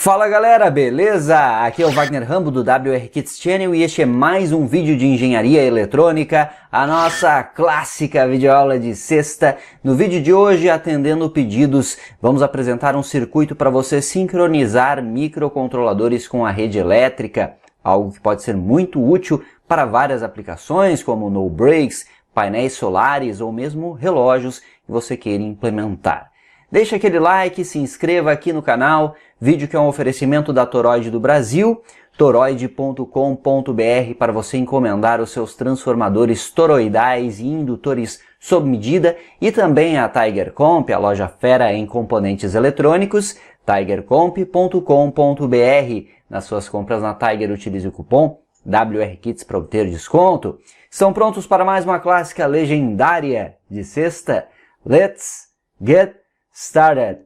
Fala galera, beleza? Aqui é o Wagner Rambo do WR Kits Channel e este é mais um vídeo de engenharia eletrônica, a nossa clássica videoaula de sexta. No vídeo de hoje, atendendo pedidos, vamos apresentar um circuito para você sincronizar microcontroladores com a rede elétrica, algo que pode ser muito útil para várias aplicações como no breaks, painéis solares ou mesmo relógios que você queira implementar. Deixa aquele like, se inscreva aqui no canal, vídeo que é um oferecimento da Toroid do Brasil, toroid.com.br, para você encomendar os seus transformadores toroidais e indutores sob medida, e também a Tiger Comp, a loja fera em componentes eletrônicos, tigercomp.com.br. Nas suas compras na Tiger, utilize o cupom WRKits para obter desconto. Estão prontos para mais uma clássica legendária de sexta? Let's get started!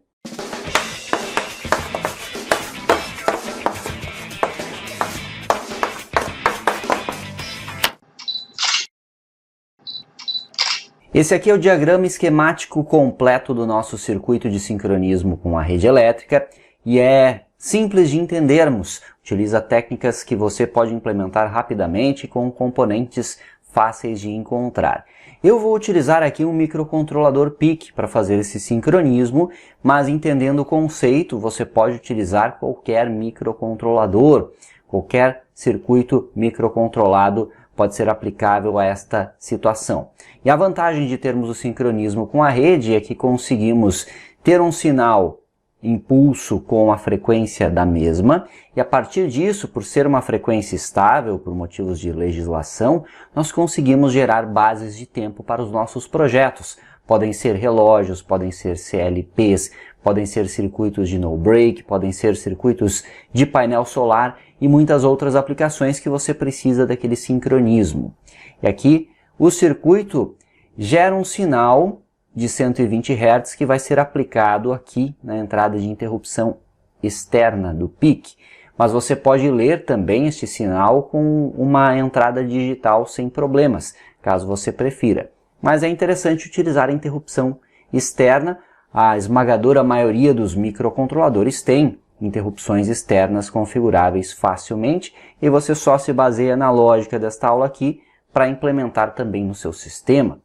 Esse aqui é o diagrama esquemático completo do nosso circuito de sincronismo com a rede elétrica e é simples de entendermos. Utiliza técnicas que você pode implementar rapidamente com componentes fáceis de encontrar. Eu vou utilizar aqui um microcontrolador PIC para fazer esse sincronismo, mas entendendo o conceito, você pode utilizar qualquer microcontrolador, qualquer circuito microcontrolado pode ser aplicável a esta situação. E a vantagem de termos o sincronismo com a rede é que conseguimos ter um sinal impulso com a frequência da mesma, e a partir disso, por ser uma frequência estável, por motivos de legislação, nós conseguimos gerar bases de tempo para os nossos projetos. Podem ser relógios, podem ser CLPs, podem ser circuitos de no-break, podem ser circuitos de painel solar e muitas outras aplicações que você precisa daquele sincronismo. E aqui o circuito gera um sinal de 120 Hz que vai ser aplicado aqui na entrada de interrupção externa do PIC. Mas você pode ler também este sinal com uma entrada digital sem problemas, caso você prefira. Mas é interessante utilizar a interrupção externa. A esmagadora maioria dos microcontroladores tem interrupções externas configuráveis facilmente e você só se baseia na lógica desta aula aqui para implementar também no seu sistema.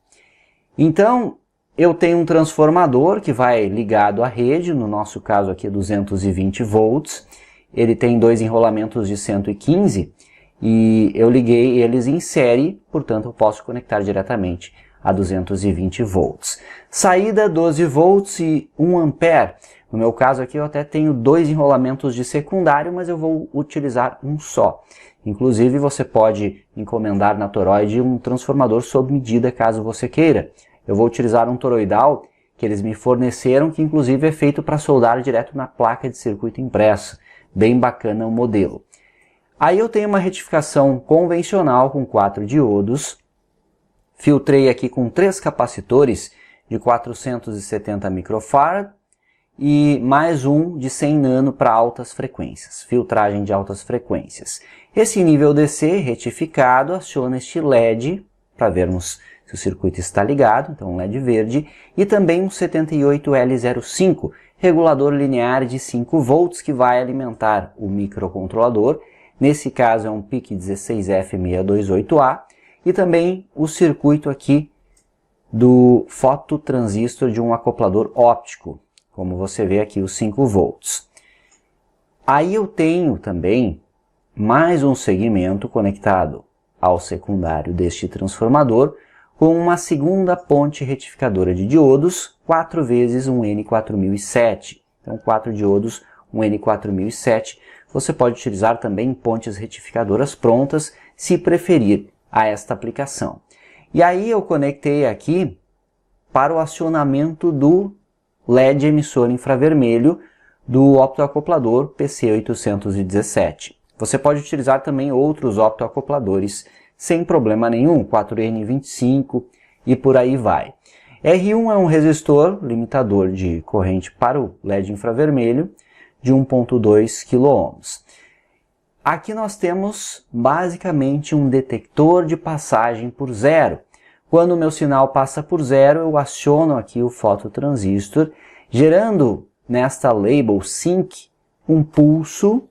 Então, eu tenho um transformador que vai ligado à rede, no nosso caso aqui 220 volts, ele tem dois enrolamentos de 115 e eu liguei eles em série, portanto eu posso conectar diretamente a 220 volts. Saída 12 volts e 1 ampere. No meu caso aqui eu até tenho dois enrolamentos de secundário, mas eu vou utilizar um só. Inclusive você pode encomendar na Toroid um transformador sob medida caso você queira. Eu vou utilizar um toroidal que eles me forneceram, que inclusive é feito para soldar direto na placa de circuito impresso. Bem bacana o modelo. Aí eu tenho uma retificação convencional com 4 diodos. Filtrei aqui com 3 capacitores de 470 microfarad e mais um de 100 nano para altas frequências. Filtragem de altas frequências. Esse nível DC retificado aciona este LED para vermos se o circuito está ligado, então um LED verde, e também um 78L05, regulador linear de 5 volts que vai alimentar o microcontrolador. Nesse caso é um PIC 16F628A, e também o circuito aqui do fototransistor de um acoplador óptico, como você vê aqui os 5 volts. Aí eu tenho também mais um segmento conectado ao secundário deste transformador, com uma segunda ponte retificadora de diodos, 4 vezes um N4007. Então 4 diodos, um N4007. Você pode utilizar também pontes retificadoras prontas, se preferir, a esta aplicação. E aí eu conectei aqui para o acionamento do LED emissor infravermelho do optoacoplador PC817. Você pode utilizar também outros optoacopladores sem problema nenhum, 4N25 e por aí vai. R1 é um resistor limitador de corrente para o LED infravermelho de 1.2 kΩ. Aqui nós temos basicamente um detector de passagem por zero. Quando o meu sinal passa por zero, eu aciono aqui o fototransistor, gerando nesta label sync um pulso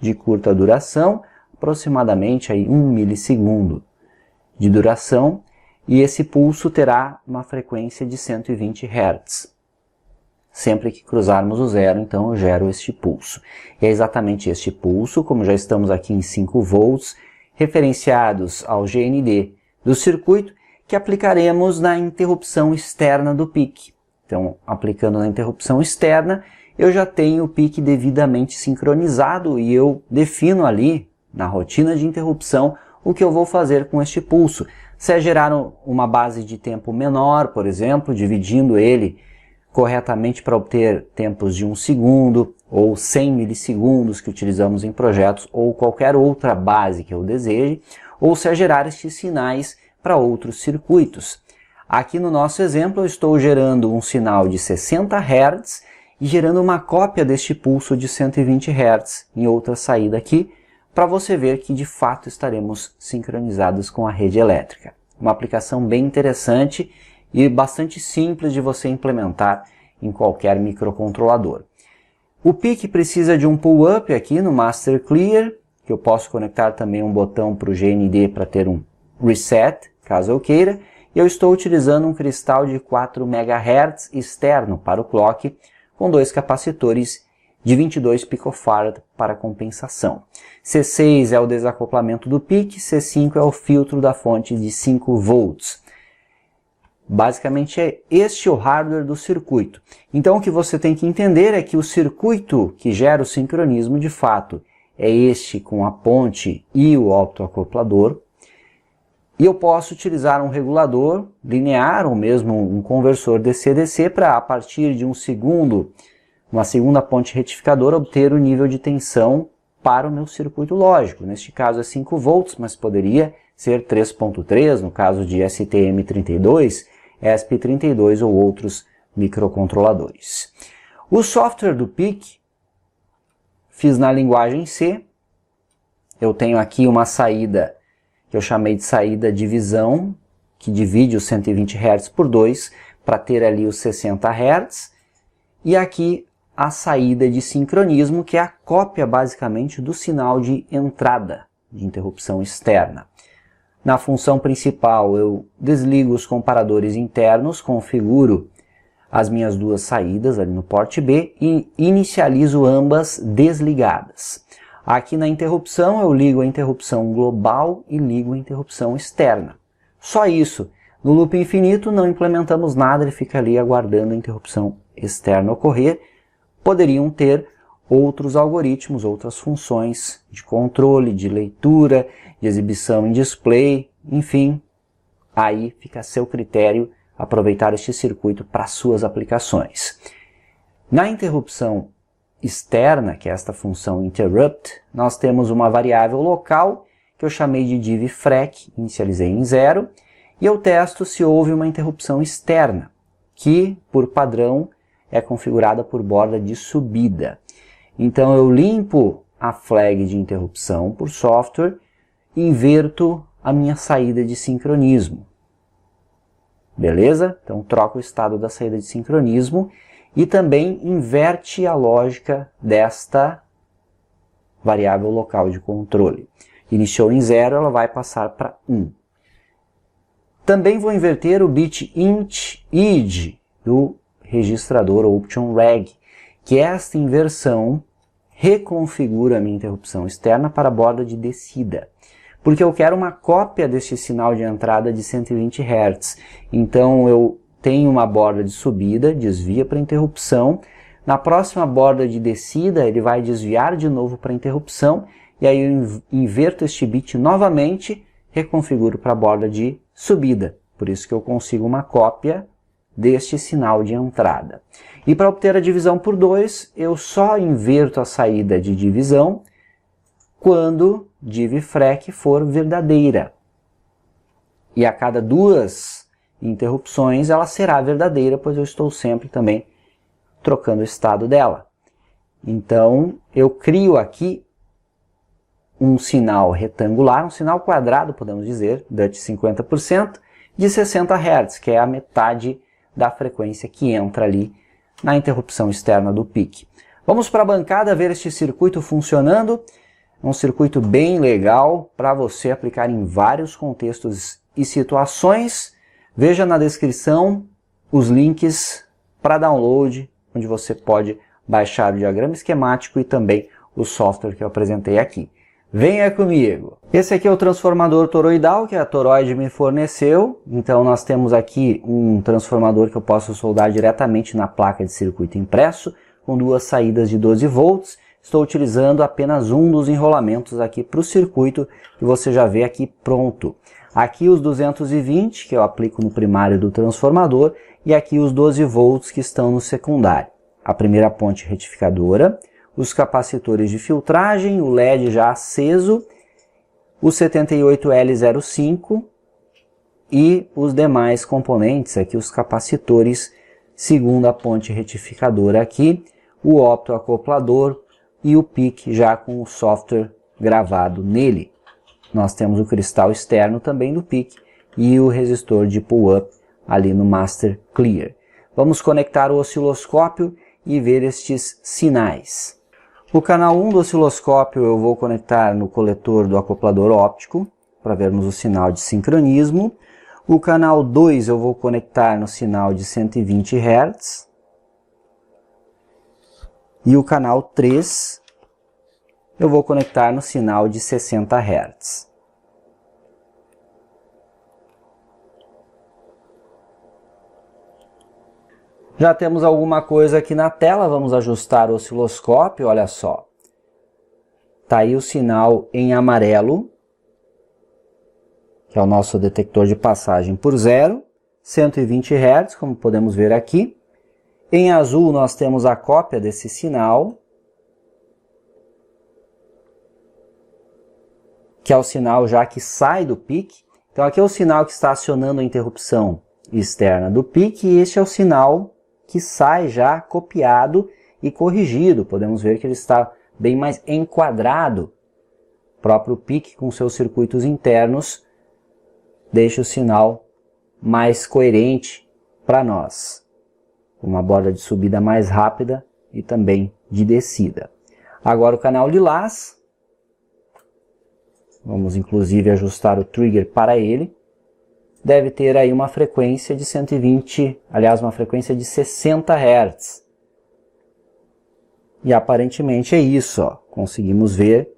de curta duração, aproximadamente aí 1 milissegundo de duração, e esse pulso terá uma frequência de 120 Hz. Sempre que cruzarmos o zero, então eu gero este pulso. E é exatamente este pulso, como já estamos aqui em 5 volts, referenciados ao GND do circuito, que aplicaremos na interrupção externa do PIC. Então, aplicando na interrupção externa, eu já tenho o PIC devidamente sincronizado e eu defino ali, na rotina de interrupção, o que eu vou fazer com este pulso. Se é gerar uma base de tempo menor, por exemplo, dividindo ele corretamente para obter tempos de 1 segundo, ou 100 milissegundos que utilizamos em projetos, ou qualquer outra base que eu deseje, ou se é gerar estes sinais para outros circuitos. Aqui no nosso exemplo eu estou gerando um sinal de 60 Hz e gerando uma cópia deste pulso de 120 Hz em outra saída aqui, para você ver que de fato estaremos sincronizados com a rede elétrica. Uma aplicação bem interessante e bastante simples de você implementar em qualquer microcontrolador. O PIC precisa de um pull-up aqui no Master Clear, que eu posso conectar também um botão para o GND para ter um reset, caso eu queira. E eu estou utilizando um cristal de 4 MHz externo para o clock, com 2 capacitores de 22 picofarad para compensação. C6 é o desacoplamento do PIC, C5 é o filtro da fonte de 5 volts. Basicamente é este o hardware do circuito. Então o que você tem que entender é que o circuito que gera o sincronismo de fato é este com a ponte e o autoacoplador. E eu posso utilizar um regulador linear ou mesmo um conversor DC-DC para, a partir de uma segunda ponte retificadora, obter o nível de tensão para o meu circuito lógico. Neste caso é 5 volts, mas poderia ser 3.3, no caso de STM32, ESP32 ou outros microcontroladores. O software do PIC fiz na linguagem C. Eu tenho aqui uma saída que eu chamei de saída divisão, que divide os 120 Hz por 2 para ter ali os 60 Hz. E aqui a saída de sincronismo, que é a cópia basicamente do sinal de entrada de interrupção externa. Na função principal eu desligo os comparadores internos, configuro as minhas duas saídas ali no porte B e inicializo ambas desligadas. Aqui na interrupção eu ligo a interrupção global e ligo a interrupção externa. Só isso. No loop infinito não implementamos nada, ele fica ali aguardando a interrupção externa ocorrer. Poderiam ter outros algoritmos, outras funções de controle, de leitura, de exibição em display, enfim. Aí fica a seu critério aproveitar este circuito para suas aplicações. Na interrupção externa, que é esta função interrupt, nós temos uma variável local que eu chamei de divfrec, inicializei em 0, e eu testo se houve uma interrupção externa, que por padrão é configurada por borda de subida. Então eu limpo a flag de interrupção por software e inverto a minha saída de sincronismo. Beleza? Então troco o estado da saída de sincronismo e também inverte a lógica desta variável local de controle. Iniciou em 0, ela vai passar para 1. Também vou inverter o bit int/id do registrador Option Reg, que esta inversão reconfigura a minha interrupção externa para a borda de descida, porque eu quero uma cópia deste sinal de entrada de 120 Hz. Então eu tenho uma borda de subida, desvia para interrupção, na próxima borda de descida ele vai desviar de novo para interrupção, e aí eu inverto este bit novamente, reconfiguro para a borda de subida, por isso que eu consigo uma cópia deste sinal de entrada. E para obter a divisão por 2, eu só inverto a saída de divisão quando divfrec for verdadeira. E a cada 2 interrupções ela será verdadeira, pois eu estou sempre também trocando o estado dela. Então eu crio aqui um sinal retangular, um sinal quadrado, podemos dizer, Dutch 50%, de 60 Hz, que é a metade da frequência que entra ali na interrupção externa do PIC. Vamos para a bancada ver este circuito funcionando. Um circuito bem legal para você aplicar em vários contextos e situações. Veja na descrição os links para download, onde você pode baixar o diagrama esquemático e também o software que eu apresentei aqui. Venha comigo! Esse aqui é o transformador toroidal que a Toroid me forneceu. Então nós temos aqui um transformador que eu posso soldar diretamente na placa de circuito impresso, com duas saídas de 12 volts. Estou utilizando apenas um dos enrolamentos aqui para o circuito, que você já vê aqui pronto. Aqui os 220, que eu aplico no primário do transformador, e aqui os 12 volts que estão no secundário. A primeira ponte retificadora, os capacitores de filtragem, o LED já aceso, o 78L05 e os demais componentes, aqui os capacitores, segunda ponte retificadora aqui, o optoacoplador e o PIC já com o software gravado nele. Nós temos o cristal externo também do PIC e o resistor de pull-up ali no Master Clear. Vamos conectar o osciloscópio e ver estes sinais. O canal 1 do osciloscópio eu vou conectar no coletor do acoplador óptico, para vermos o sinal de sincronismo. O canal 2 eu vou conectar no sinal de 120 Hz. E o canal 3 eu vou conectar no sinal de 60 Hz. Já temos alguma coisa aqui na tela, vamos ajustar o osciloscópio, olha só. Está aí o sinal em amarelo, que é o nosso detector de passagem por zero, 120 Hz, como podemos ver aqui. Em azul nós temos a cópia desse sinal, que é o sinal já que sai do PIC. Então aqui é o sinal que está acionando a interrupção externa do PIC e este é o sinal que sai já copiado e corrigido. Podemos ver que ele está bem mais enquadrado. O próprio PIC com seus circuitos internos deixa o sinal mais coerente para nós. Uma borda de subida mais rápida e também de descida. Agora o canal lilás. Vamos inclusive ajustar o trigger para ele. Deve ter aí uma frequência de 120, aliás, uma frequência de 60 Hz. E aparentemente é isso, ó. Conseguimos ver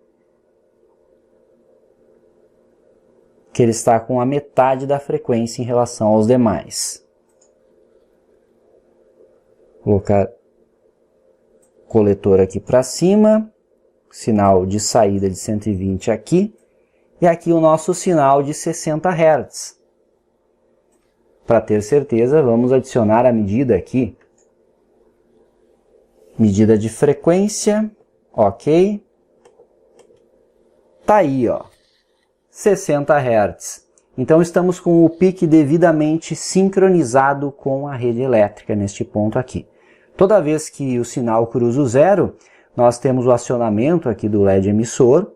que ele está com a metade da frequência em relação aos demais. Colocar o coletor aqui para cima, sinal de saída de 120 aqui, e aqui o nosso sinal de 60 Hz. Para ter certeza, vamos adicionar a medida aqui. Medida de frequência, ok. Tá aí, ó, 60 Hz. Então estamos com o PIC devidamente sincronizado com a rede elétrica neste ponto aqui. Toda vez que o sinal cruza o zero, nós temos o acionamento aqui do LED emissor,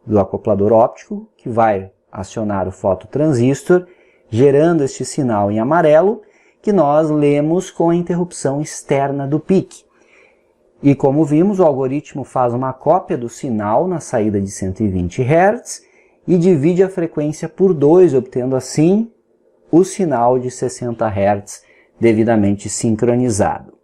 do acoplador óptico, que vai acionar o fototransistor, gerando este sinal em amarelo, que nós lemos com a interrupção externa do PIC. E como vimos, o algoritmo faz uma cópia do sinal na saída de 120 Hz e divide a frequência por 2, obtendo assim o sinal de 60 Hz devidamente sincronizado.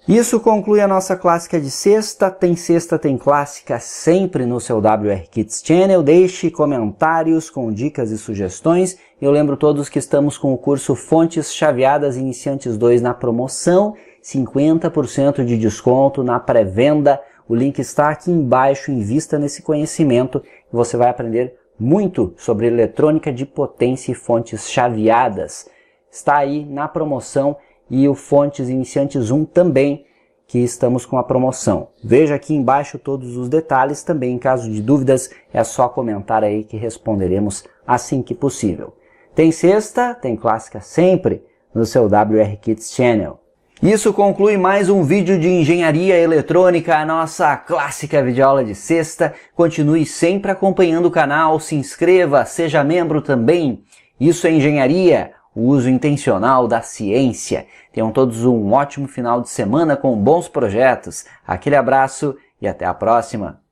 Isso conclui a nossa clássica de sexta. Tem sexta, tem clássica sempre no seu WR Kits Channel. Deixe comentários com dicas e sugestões. Eu lembro todos que estamos com o curso Fontes Chaveadas Iniciantes 2 na promoção. 50% de desconto na pré-venda. O link está aqui embaixo. Invista nesse conhecimento e você vai aprender muito sobre eletrônica de potência e fontes chaveadas. Está aí na promoção. E o Fontes Iniciantes 1 também, que estamos com a promoção. Veja aqui embaixo todos os detalhes também. Em caso de dúvidas, é só comentar aí que responderemos assim que possível. Tem sexta, tem clássica sempre no seu WR Kits Channel. Isso conclui mais um vídeo de engenharia eletrônica, a nossa clássica videoaula de sexta. Continue sempre acompanhando o canal, se inscreva, seja membro também. Isso é engenharia. o uso intencional da ciência. Tenham todos um ótimo final de semana com bons projetos. Aquele abraço e até a próxima!